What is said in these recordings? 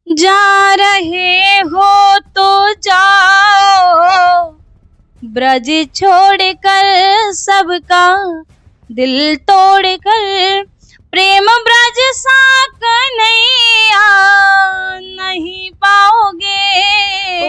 जा रहे हो तो जाओ, ब्रज छोड़कर सबका दिल तोड़कर, प्रेम ब्रज सा कन्हैया नहीं पाओगे।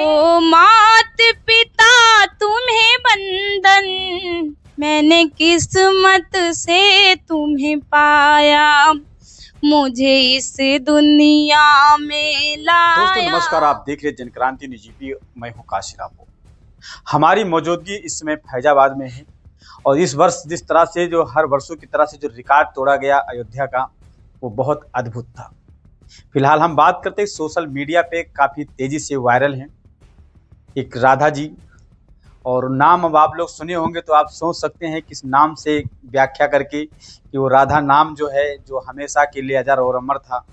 ओ मात पिता तुम्हें बंधन, मैंने किस्मत से तुम्हें पाया, मुझे इस दुनिया में लाया। दोस्तों नमस्कार, आप देख रहे जनक्रांति न्यूज़ यूपी। मैं हूं काशी रामपुर। हमारी मौजूदगी इस समय फैजाबाद में है और इस वर्ष जिस तरह से जो हर वर्षों की तरह से जो रिकॉर्ड तोड़ा गया अयोध्या का, वो बहुत अद्भुत था। फिलहाल हम बात करते हैं सोशल मीडिया पे काफ़ी तेज़ी से वायरल हैं एक राधा जी, और नाम अब आप लोग सुने होंगे तो आप सोच सकते हैं किस नाम से व्याख्या करके कि वो राधा नाम जो है जो हमेशा के लिए अजर और अमर था।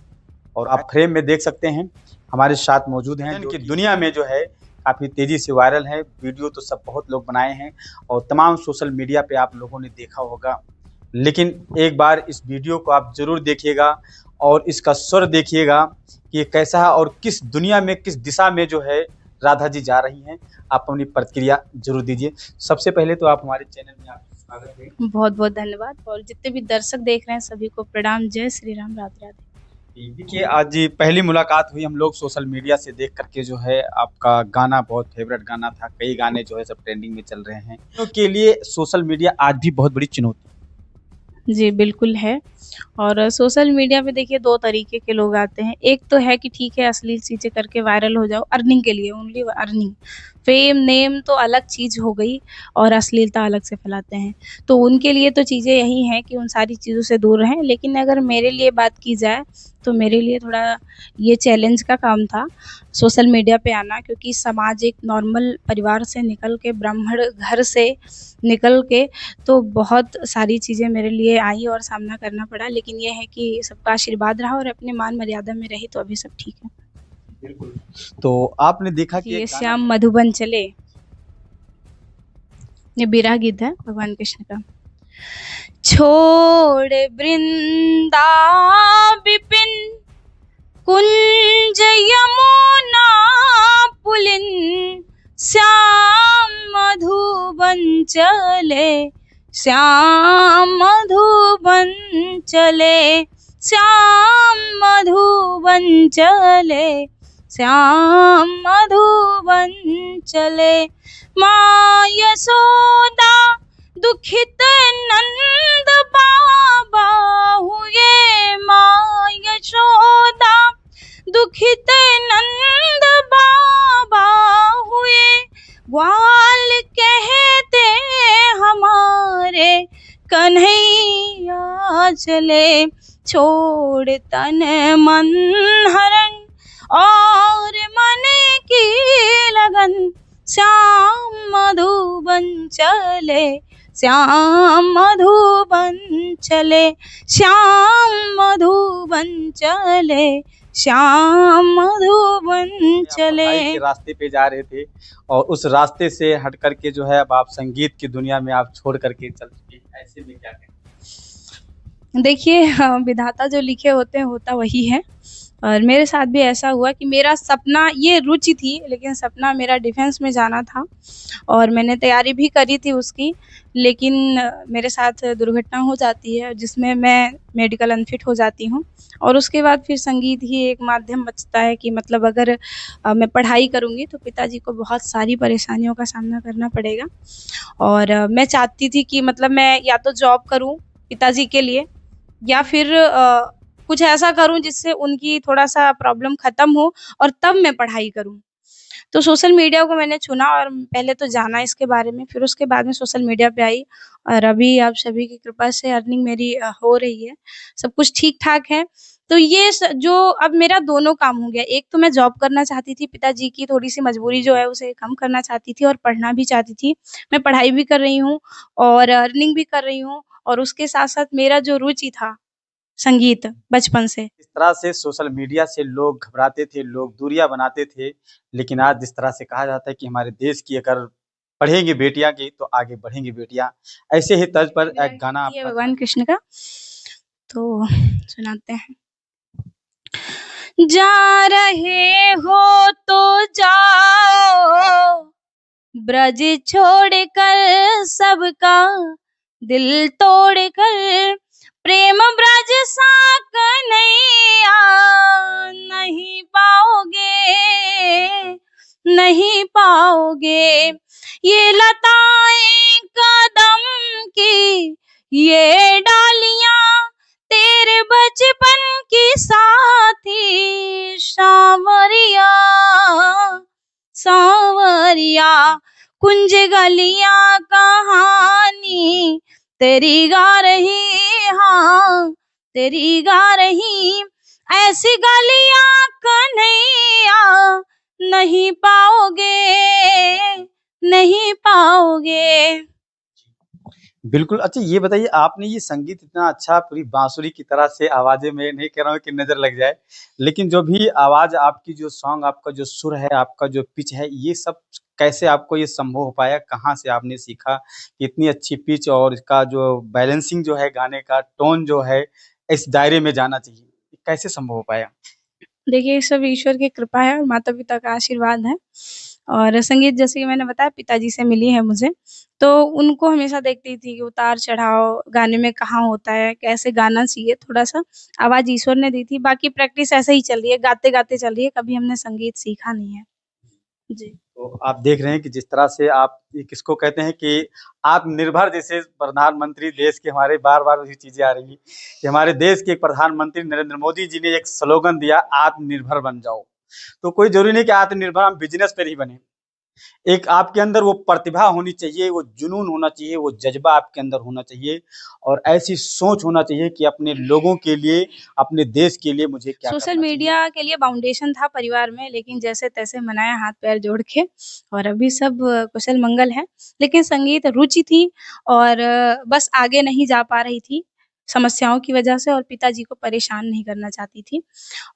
और आप फ्रेम में देख सकते हैं हमारे साथ मौजूद हैं जो कि दुनिया में जो है काफ़ी तेज़ी से वायरल है। वीडियो तो सब बहुत लोग बनाए हैं और तमाम सोशल मीडिया पे आप लोगों ने देखा होगा, लेकिन एक बार इस वीडियो को आप ज़रूर देखिएगा और इसका स्वर देखिएगा कि ये कैसा है और किस दुनिया में किस दिशा में जो है राधा जी जा रही हैं। आप अपनी प्रतिक्रिया जरूर दीजिए। सबसे पहले तो आप हमारे चैनल में आपका स्वागत है। बहुत बहुत धन्यवाद, और जितने भी दर्शक देख रहे हैं सभी को प्रणाम। जय श्री राम, राधे राधे। देखिए, आज पहली मुलाकात हुई हम लोग सोशल मीडिया से देख करके, जो है आपका गाना बहुत फेवरेट गाना था। कई गाने जो है सब ट्रेंडिंग में चल रहे हैं, तो के लिए सोशल मीडिया आज भी बहुत बड़ी चुनौती। जी बिल्कुल है। और सोशल मीडिया पे देखिए दो तरीके के लोग आते हैं। एक तो है कि ठीक है, अश्लील चीज़ें करके वायरल हो जाओ, अर्निंग के लिए, ओनली अर्निंग। फेम नेम तो अलग चीज़ हो गई और अश्लीलता अलग से फैलाते हैं। तो उनके लिए तो चीज़ें यही हैं कि उन सारी चीज़ों से दूर रहें। लेकिन अगर मेरे लिए बात की जाए तो मेरे लिए थोड़ा ये चैलेंज का काम था सोशल मीडिया पे आना, क्योंकि समाज एक नॉर्मल परिवार से निकल के, ब्राह्मण घर से निकल के, तो बहुत सारी चीज़ें मेरे लिए आई और सामना करना पड़ा। लेकिन ये है कि सबका आशीर्वाद रहा और अपने मान मर्यादा में रही, तो अभी सब ठीक है। बिल्कुल। तो आपने देखा कि ये श्याम मधुबन चले, ये बिरहा गीत है भगवान कृष्ण का। छोड़ वृंदा विपिन कुंज यमुना पुलिन, श्याम मधुबन चले, श्याम मधुबन चले, श्याम मधुबन चले, श्याम मधुबन चले। माँ यशोदा दुखित नंद बाबा हुए, माँ यशोदा दुखित नंद बाबा हुए, ग्वाल कहते हमारे कन्हैया चले। छोड़ तन मन हरण और मन की लगन, श्याम मधुबन चले, श्याम मधुबन चले, श्याम मधुबन चले, श्याम मधुबन चले। के रास्ते पे जा रहे थे और उस रास्ते से हट करके जो है अब आप संगीत की दुनिया में आप छोड़ करके चल चुके हैं। ऐसे में क्या करें? देखिए, विधाता जो लिखे होते हैं होता वही है। और मेरे साथ भी ऐसा हुआ कि मेरा सपना, ये रुचि थी लेकिन सपना मेरा डिफेंस में जाना था और मैंने तैयारी भी करी थी उसकी। लेकिन मेरे साथ दुर्घटना हो जाती है जिसमें मैं मेडिकल अनफिट हो जाती हूँ, और उसके बाद फिर संगीत ही एक माध्यम बचता है कि मतलब अगर मैं पढ़ाई करूँगी तो पिताजी को बहुत सारी परेशानियों का सामना करना पड़ेगा। और मैं चाहती थी कि मतलब मैं या तो जॉब करूँ पिताजी के लिए, या फिर कुछ ऐसा करूं जिससे उनकी थोड़ा सा प्रॉब्लम खत्म हो और तब मैं पढ़ाई करूं। तो सोशल मीडिया को मैंने चुना और पहले तो जाना इसके बारे में, फिर उसके बाद में सोशल मीडिया पे आई। और अभी आप सभी की कृपा से अर्निंग मेरी हो रही है, सब कुछ ठीक ठाक है। तो ये जो अब मेरा दोनों काम हो गया। एक तो मैं जॉब करना चाहती थी, पिताजी की थोड़ी सी मजबूरी जो है उसे कम करना चाहती थी, और पढ़ना भी चाहती थी। मैं पढ़ाई भी कर रही हूँ और अर्निंग भी कर रही हूँ, और उसके साथ साथ मेरा जो रुचि था संगीत बचपन से। इस तरह से सोशल मीडिया से लोग घबराते थे, लोग दूरियां बनाते थे, लेकिन आज जिस तरह से कहा जाता है कि हमारे देश की अगर पढ़ेंगी बेटियां की तो आगे बढ़ेंगी बेटियां, ऐसे ही तर्ज पर एक गाना ये आपका भगवान कृष्ण का, तो सुनाते हैं। जा रहे हो तो जाओ, ब्रज छोड़कर सबका दिल तोड़कर, प्रेम ब्रज सा कन्हैया नहीं पाओगे, नहीं पाओगे। ये लताएं कदम की, ये डालियां तेरे बचपन की साथी, सांवरिया सांवरिया, कुंज गलियां कहानी तेरी गा रही, हाँ तेरी गा रही, ऐसी गलियां कन्हैया नहीं पाओगे, नहीं पाओगे। बिल्कुल। अच्छा ये बताइए, आपने ये संगीत इतना अच्छा पूरी बांसुरी की तरह से आवाज़ें में, नहीं कह रहा हूँ कि नज़र लग जाए, लेकिन जो भी आवाज़ आपकी, जो सॉन्ग आपका जो सुर है, आपका जो पिच है, ये सब कैसे आपको ये संभव हो पाया? कहाँ से आपने सीखा कि इतनी अच्छी पिच और इसका जो बैलेंसिंग जो है गाने का, टोन जो है, इस दायरे में जाना चाहिए, ये कैसे संभव हो पाया? देखिए, सब ईश्वर की कृपा है और माता-पिता का आशीर्वाद है। और संगीत जैसे कि मैंने बताया पिताजी से मिली है मुझे, तो उनको हमेशा देखती थी कि उतार-चढ़ाव गाने में कहाँ होता है, कैसे गाना चाहिए, थोड़ा-सा आवाज़ ईश्वर ने दी थी, बाकी प्रैक्टिस ऐसे ही चल रही है, गाते-गाते चल रही है, कभी हमने संगीत सीखा नहीं है। जी। तो आप देख रहे हैं कि जिस तरह से आप ये किसको कहते हैं कि आत्मनिर्भर, जैसे प्रधानमंत्री देश के हमारे बार-बार वही चीज़ें आ रही हैं कि हमारे देश के प्रधानमंत्री नरेंद्र मोदी जी ने एक स्लोगन दिया, आत्मनिर्भर बन जाओ। तो कोई ज़रूरी नहीं कि आत्मनिर्भर हम बिज़नेस पर ही बने। एक आपके अंदर वो प्रतिभा होनी चाहिए, वो जुनून होना चाहिए, वो जज़्बा आपके अंदर होना चाहिए और ऐसी सोच होना चाहिए कि अपने लोगों के लिए, अपने देश के लिए मुझे क्या सोशल करना चाहिए। मीडिया के लिए फाउंडेशन था परिवार में, लेकिन जैसे-तैसे मनाया हाथ-पैर जोड़ के और अभी सब कुशल-मंगल है। लेकिन संगीत रुचि थी और बस आगे नहीं जा पा रही थी, समस्याओं की वजह से और पिताजी को परेशान नहीं करना चाहती थी।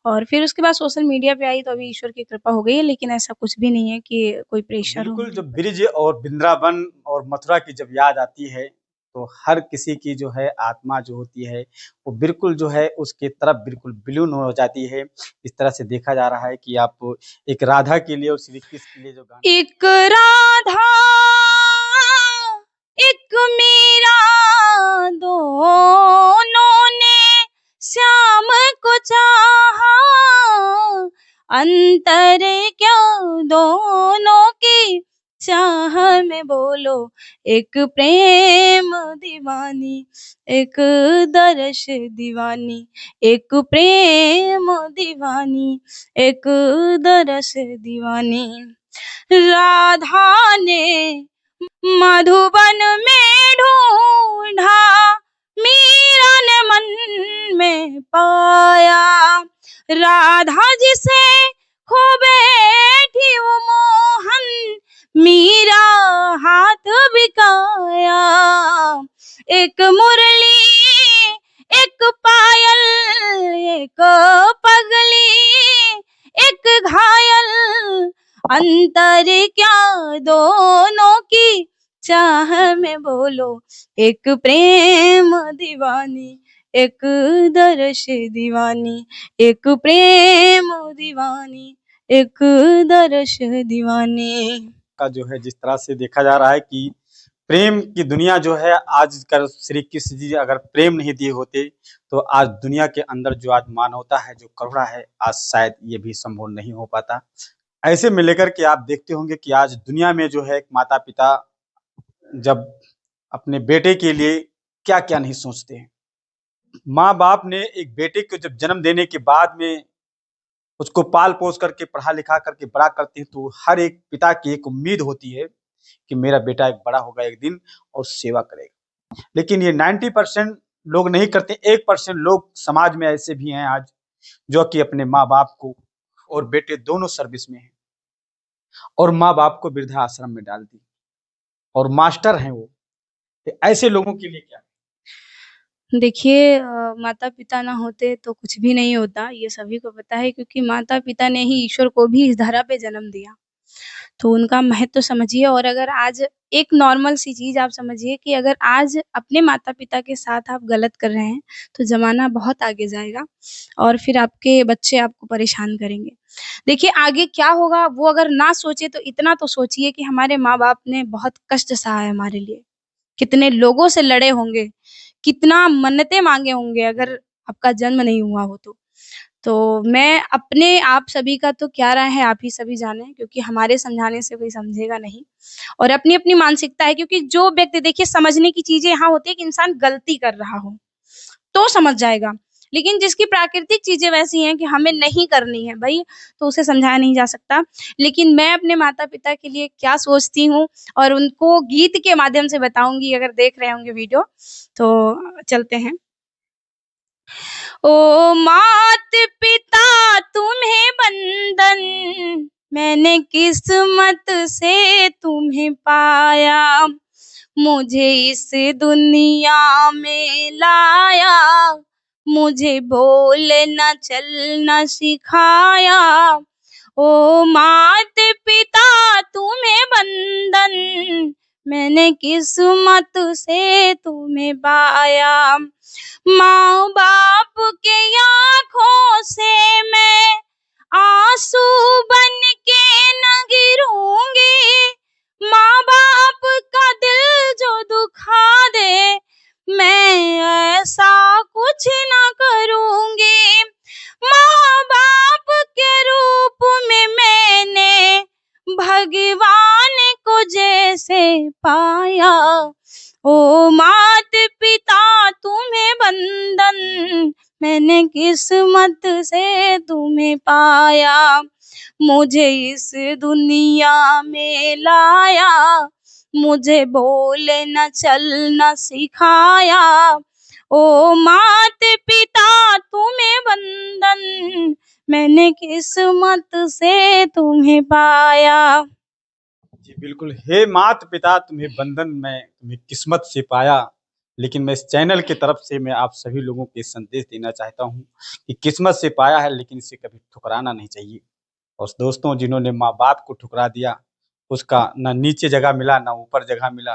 और फिर उसके बाद सोशल मीडिया पे आई तो अभी ईश्वर की कृपा हो गई है, लेकिन ऐसा कुछ भी नहीं है कि कोई तो प्रेशर हो बिल्कुल, मेरे जब ऊपर। ब्रिज और वृंदावन और मथुरा की जब याद आती है, तो हर किसी की जो है आत्मा जो होती है, वो बिल्कुल जो है उसकी तरफ बिल्कुल विलीन हो जाती है। इस तरह से देखा जा रहा है कि आप एक राधा के लिए और श्री कृष्ण के लिए जो गाना एक राधा, एक मीरा, दोनों ने श्याम को चाहा, अंतर क्या दोनों की चाह में बोलो, एक प्रेम दीवानी, एक दर्श दीवानी, एक प्रेम दीवानी, एक दर्श दीवानी। राधा ने मधुबन में ढूंढा, मीरा ने मन में पाया, राधा जिसे खो बैठी वो मोहन, मीरा हाथ बिकाया। एक मुरली, एक पायल, एक पगली, एक घायल, अंतर क्या दोनों की चाह में बोलो, एक प्रेम दीवानी, एक दर्श दीवानी, एक प्रेम दीवानी, एक दर्श दीवानी। का जो है जिस तरह से देखा जा रहा है कि प्रेम की दुनिया जो है, आजकल श्री कृष्ण जी अगर प्रेम नहीं दिए होते, तो आज दुनिया के अंदर जो आज मानवता है, जो करुणा है, आज शायद ये भी संभव नहीं हो पाता। ऐसे में लेकर के आप देखते होंगे कि आज दुनिया में जो है एक माता-पिता जब अपने बेटे के लिए क्या-क्या नहीं सोचते हैं। माँ-बाप ने एक बेटे को जब जन्म देने के बाद में उसको पाल-पोस करके, पढ़ा-लिखा करके बड़ा करते हैं, तो हर एक पिता की एक उम्मीद होती है कि मेरा बेटा एक बड़ा होगा एक दिन और सेवा करेगा। लेकिन ये 90% लोग नहीं करते, 1% लोग समाज में ऐसे भी हैं आज, जो कि अपने माँ-बाप को और बेटे दोनों सर्विस में हैं और माँ-बाप को वृद्धाश्रम में डाल दी और मास्टर हैं वो। तो ऐसे लोगों के लिए क्या? देखिए माता-पिता ना होते तो कुछ भी नहीं होता, ये सभी को पता है क्योंकि माता-पिता ने ही ईश्वर को भी इस धरा पे जन्म दिया। तो उनका महत्व समझिए। और अगर आज एक नॉर्मल सी चीज़ आप समझिए कि अगर आज अपने माता-पिता के साथ आप गलत कर रहे हैं, तो ज़माना बहुत आगे जाएगा और फिर आपके बच्चे आपको परेशान करेंगे। देखिए आगे क्या होगा वो अगर ना सोचे तो इतना तो सोचिए कि हमारे माँ-बाप ने बहुत कष्ट सहा है हमारे लिए। कितने लोगों से लड़े होंगे, कितना मन्नतें माँगे होंगे अगर आपका जन्म नहीं हुआ हो तो। तो मैं अपने आप सभी का तो क्या राय है आप ही सभी जानें, क्योंकि हमारे समझाने से कोई समझेगा नहीं और अपनी-अपनी मानसिकता है, क्योंकि जो व्यक्ति देखिए समझने की चीज़ें यहाँ होती है कि इंसान गलती कर रहा हो, तो समझ जाएगा। लेकिन जिसकी प्राकृतिक चीज़ें वैसी हैं कि हमें नहीं करनी है भई, तो उसे समझाया नहीं जा सकता। लेकिन मैं अपने माता-पिता के लिए क्या सोचती हूँ और उनको गीत के माध्यम से बताऊँगी, अगर देख रहे होंगे वीडियो, तो चलते हैं। ओ मात-पिता तुम्हें वंदन, मैंने किस्मत से तुम्हें पाया। मुझे इस दुनिया में लाया, मुझे बोलना चलना सिखाया। ओ मात-पिता तुम्हें वंदन, मैंने किस्मत से तुम्हें पाया। माँ-बाप के आँखों से मैं आँसू बन के न गिरूँगी, माँ-बाप का दिल जो दुखा दे, मैं ऐसा कुछ न करूँगी। माँ-बाप के रूप में मैंने भगवान को जैसे पाया। ओ मात-पिता तुम्हें वंदन, मैंने किस्मत से तुम्हें पाया। मुझे इस दुनिया में लाया, मुझे बोलना चलना सिखाया। ओ मात-पिता तुम्हें वंदन, मैंने किस्मत से तुम्हें पाया। जी बिल्कुल। हे मात पिता तुम्हें बंधन में तुम्हें किस्मत से पाया। लेकिन मैं इस चैनल की तरफ से मैं आप सभी लोगों को संदेश देना चाहता हूँ कि किस्मत से पाया है, लेकिन इसे कभी ठुकराना नहीं चाहिए। और दोस्तों, जिन्होंने माँ बाप को ठुकरा दिया, उसका ना नीचे जगह मिला ना ऊपर जगह मिला,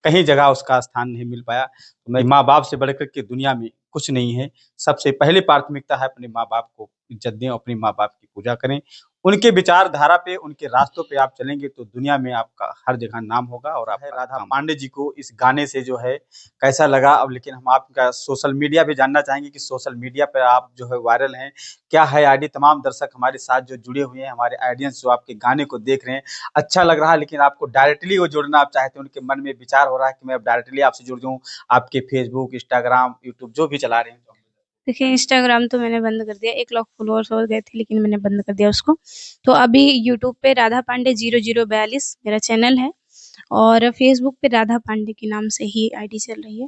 कहीं जगह उसका स्थान नहीं मिल पाया। तो मैं माँ बाप से बढ़कर के दुनिया में कुछ नहीं है। सबसे पहली प्राथमिकता है अपने माँ बाप को इज्जत दें, अपने माँ बाप की पूजा करें। उनके विचारधारा पे, उनके रास्तों पे आप चलेंगे तो दुनिया में आपका हर जगह नाम होगा। और आप राधा पांडे जी को इस गाने से जो है कैसा लगा। अब लेकिन हम आपका सोशल मीडिया भी जानना चाहेंगे कि सोशल मीडिया पर आप जो है वायरल हैं, क्या है आईडी? तमाम दर्शक हमारे साथ जो जुड़े हुए हैं, हमारे ऑडियंस जो आपके गाने को देख रहे हैं, अच्छा लग रहा है, लेकिन आपको डायरेक्टली वो जोड़ना आप चाहते हैं, उनके मन में विचार हो रहा है कि मैं अब डायरेक्टली आपसे जुड़ जाऊँ, आपके फेसबुक, इंस्टाग्राम, यूट्यूब जो भी चला रहे हैं। देखिए इंस्टाग्राम तो मैंने बंद कर दिया, 1 लाख फॉलोअर्स हो गए थे लेकिन मैंने बंद कर दिया उसको। तो अभी यूट्यूब पे राधा पांडे 0042 मेरा चैनल है और फेसबुक पे राधा पांडे के नाम से ही आईडी चल रही है।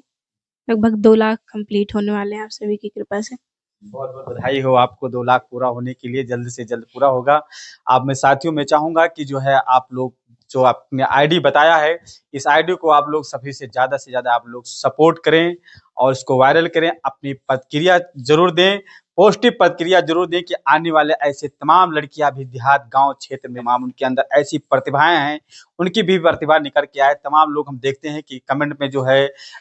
लगभग 2 लाख कंप्लीट होने वाले हैं आप सभी की कृपा से। बहुत-बहुत बधाई हो आपको 2 लाख पूरा होने के लिए, जल्द से जल्द पूरा होगा। आप मैं साथियों मैं चाहूँगा कि जो है आप लोग जो आपने आईडी बताया है, इस आईडी को आप लोग सभी से ज़्यादा आप लोग सपोर्ट करें और इसको वायरल करें। अपनी प्रतिक्रिया ज़रूर दें, पॉजिटिव प्रतिक्रिया ज़रूर दें कि आने वाले ऐसे तमाम लड़कियाँ भी देहात, गाँव, क्षेत्र में तमाम उनके अंदर ऐसी प्रतिभाएँ हैं, उनकी भी प्रतिभा निखर के आए। तमाम लोग हम देखते हैं कि कमेंट में जो है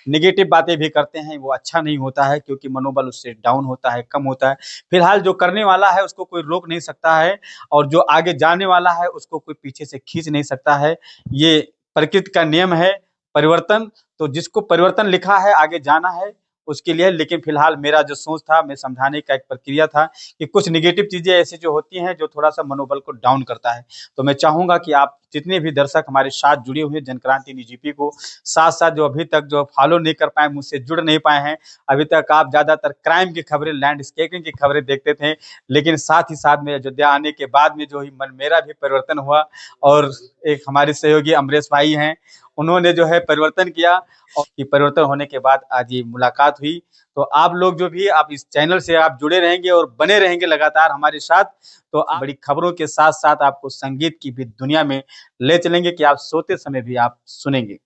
नेगेटिव बातें भी करते हैं, वो अच्छा नहीं होता है क्योंकि मनोबल उससे डाउन होता है, कम होता है। फिलहाल जो करने वाला है उसको कोई रोक नहीं सकता है और जो आगे जाने वाला है उसको कोई पीछे से खींच नहीं सकता है। ये प्रकृति का नियम है परिवर्तन, तो जिसको परिवर्तन लिखा है आगे जाना है उसके लिए। लेकिन फिलहाल मेरा जो सोच था, मैं समझाने का एक प्रक्रिया था कि कुछ नेगेटिव चीज़ें ऐसी जो होती हैं जो थोड़ा-सा मनोबल को डाउन करता है। तो मैं चाहूँगा कि आप जितने भी दर्शक हमारे साथ जुड़े हुए हैं जनक्रांति न्यूज़ जीपी को, साथ-साथ जो अभी तक जो फॉलो नहीं कर पाए, मुझसे जुड़ नहीं पाए हैं, अभी तक आप ज़्यादातर क्राइम की खबरें, लैंडस्केपिंग की खबरें देखते थे, लेकिन साथ ही साथ में अयोध्या आने के बाद में जो ही मन मेरा भी परिवर्तन हुआ और एक हमारे सहयोगी अमरेश भाई हैं, उन्होंने जो है परिवर्तन किया और ये परिवर्तन होने के बाद आज ये मुलाकात हुई। तो आप लोग जो भी आप इस चैनल से आप जुड़े रहेंगे और बने रहेंगे लगातार हमारे साथ, तो आप बड़ी खबरों के साथ-साथ आपको संगीत की भी दुनिया में ले चलेंगे कि आप सोते समय भी आप सुनेंगे।